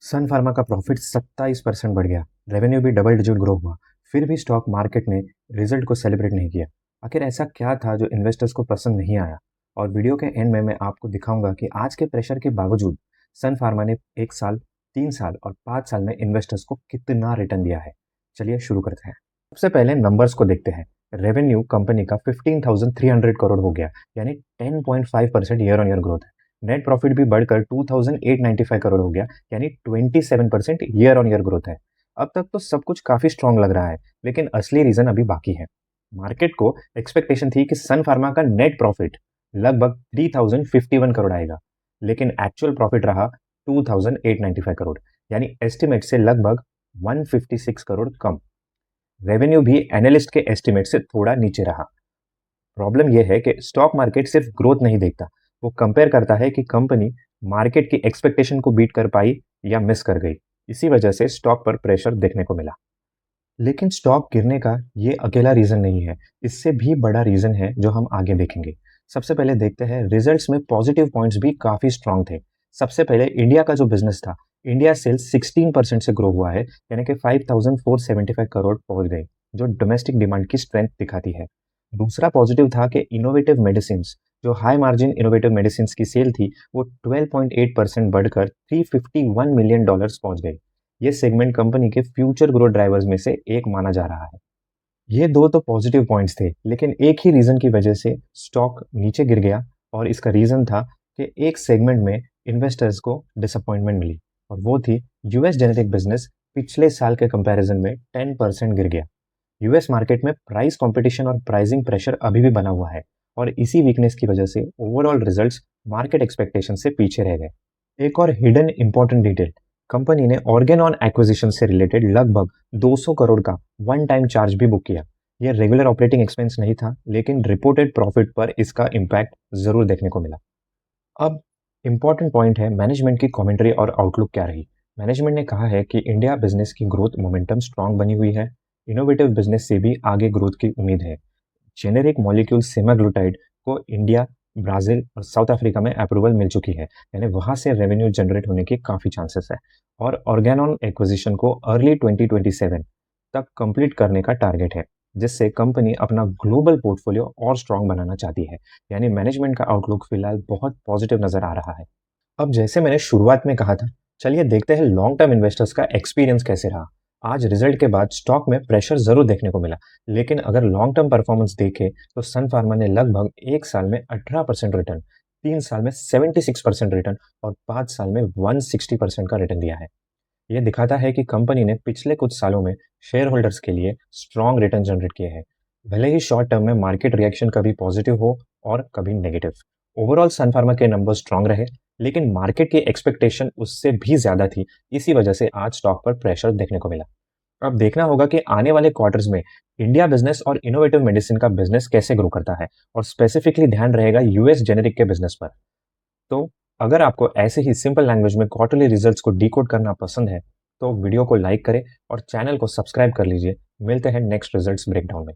सन pharma का profit 27% बढ़ गया, रेवेन्यू भी डबल डिजिट ग्रो हुआ, फिर भी स्टॉक मार्केट ने रिजल्ट को सेलिब्रेट नहीं किया। आखिर ऐसा क्या था जो इन्वेस्टर्स को पसंद नहीं आया? और वीडियो के एंड में मैं आपको दिखाऊंगा कि आज के प्रेशर के बावजूद सन फार्मा ने 1 साल, 3 साल और 5 साल में इन्वेस्टर्स को कितना रिटर्न दिया है। चलिए शुरू करते हैं। सबसे पहले नंबर्स को देखते हैं। रेवेन्यू कंपनी का 15,300 करोड़ हो गया, यानी 10.5% ईयर ऑन ईयर ग्रोथ है। नेट प्रॉफिट भी बढ़कर 2,895 करोड़ हो गया, यानी 27% ईयर ऑन ईयर ग्रोथ है। अब तक तो सब कुछ काफी स्ट्रांग लग रहा है, लेकिन असली रीजन अभी बाकी है। मार्केट को एक्सपेक्टेशन थी कि सन फार्मा का नेट प्रॉफिट लगभग 3,051 करोड़ आएगा, लेकिन एक्चुअल प्रॉफिट रहा 2,895 करोड़, यानी एस्टिमेट से लगभग 156 करोड़ कम। रेवेन्यू भी एनालिस्ट के एस्टिमेट से थोड़ा नीचे रहा। प्रॉब्लम यह है कि स्टॉक मार्केट सिर्फ ग्रोथ नहीं देखता, वो कंपेयर करता है कि कंपनी मार्केट की एक्सपेक्टेशन को बीट कर पाई या मिस कर गई। इसी वजह से स्टॉक पर प्रेशर देखने को मिला। लेकिन स्टॉक गिरने का ये अकेला रीजन नहीं है, इससे भी बड़ा रीजन है जो हम आगे देखेंगे। सबसे पहले देखते हैं, रिजल्ट्स में पॉजिटिव पॉइंट्स भी काफी स्ट्रांग थे। सबसे पहले इंडिया का जो बिजनेस था, इंडिया सेल्स 16% से ग्रो हुआ है, यानी कि 5,475 करोड़ पहुंच गए, जो डोमेस्टिक डिमांड की स्ट्रेंथ दिखाती है। दूसरा पॉजिटिव था कि इनोवेटिव मेडिसिन, जो हाई मार्जिन इनोवेटिव मेडिसिन की सेल थी, वो 12.8% बढ़कर $351 मिलियन पहुंच गई। ये सेगमेंट कंपनी के फ्यूचर ग्रोथ ड्राइवर्स में से एक माना जा रहा है। ये दो तो पॉजिटिव पॉइंट्स थे, लेकिन एक ही रीजन की वजह से स्टॉक नीचे गिर गया, और इसका रीजन था कि एक सेगमेंट में इन्वेस्टर्स को डिसअपॉइंटमेंट मिली, और वो थी यूएस जेनेरिक बिजनेस। पिछले साल के कंपैरिजन में 10% गिर गया। यूएस मार्केट में प्राइस कंपटीशन और प्राइसिंग प्रेशर अभी भी बना हुआ है, और इसी वीकनेस की वजह से ओवरऑल रिजल्ट्स मार्केट एक्सपेक्टेशन से पीछे रह गए। एक और हिडन इंपॉर्टेंट डिटेल, कंपनी ने ऑर्गेनॉन एक्विजिशन से रिलेटेड लगभग 200 करोड़ का वन टाइम चार्ज भी बुक किया। यह रेगुलर ऑपरेटिंग एक्सपेंस नहीं था, लेकिन रिपोर्टेड प्रॉफिट पर इसका इम्पैक्ट जरूर देखने को मिला। अब इंपॉर्टेंट पॉइंट है, मैनेजमेंट की कमेंट्री और आउटलुक क्या रही। मैनेजमेंट ने कहा है कि इंडिया बिजनेस की ग्रोथ मोमेंटम स्ट्रांग बनी हुई है, इनोवेटिव बिजनेस से भी आगे ग्रोथ की उम्मीद है। जेनेरिक मॉलिक्यूल सेमाग्लूटाइड को इंडिया, ब्राजील और साउथ अफ्रीका में अप्रूवल मिल चुकी है, यानी वहां से रेवेन्यू जनरेट होने के काफी चांसेस है। और ऑर्गेनॉन एक्विजिशन को अर्ली 2027 तक कंप्लीट करने का टारगेट है, जिससे कंपनी अपना ग्लोबल पोर्टफोलियो और स्ट्रांग बनाना चाहती है। यानी मैनेजमेंट का आउटलुक फिलहाल बहुत पॉजिटिव नजर आ रहा है। अब जैसे मैंने शुरुआत में कहा था, चलिए देखते हैं लॉन्ग टर्म इन्वेस्टर्स का एक्सपीरियंस कैसे रहा। आज रिजल्ट के बाद स्टॉक में प्रेशर जरूर देखने को मिला, लेकिन अगर लॉन्ग टर्म परफॉर्मेंस देखें तो सन फार्मा ने लगभग 1 साल में 18% रिटर्न, 3 साल में 76% रिटर्न और 5 साल में 160% का रिटर्न दिया है। यह दिखाता है कि कंपनी ने पिछले कुछ सालों में शेयर होल्डर्स के लिए स्ट्रॉन्ग रिटर्न जनरेट किए हैं, भले ही शॉर्ट टर्म में मार्केट रिएक्शन कभी पॉजिटिव हो और कभी नेगेटिव। ओवरऑल सन फार्मा के नंबर स्ट्रांग रहे, लेकिन मार्केट की एक्सपेक्टेशन उससे भी ज्यादा थी। इसी वजह से आज स्टॉक पर प्रेशर देखने को मिला। अब देखना होगा कि आने वाले क्वार्टर्स में इंडिया बिजनेस और इनोवेटिव मेडिसिन का बिजनेस कैसे ग्रो करता है, और स्पेसिफिकली ध्यान रहेगा यूएस जेनेरिक के बिजनेस पर। तो अगर आपको ऐसे ही सिंपल लैंग्वेज में क्वार्टरली रिजल्ट्स को डिकोड करना पसंद है, तो वीडियो को लाइक करें और चैनल को सब्सक्राइब कर लीजिए। मिलते हैं नेक्स्ट रिजल्ट्स ब्रेकडाउन में।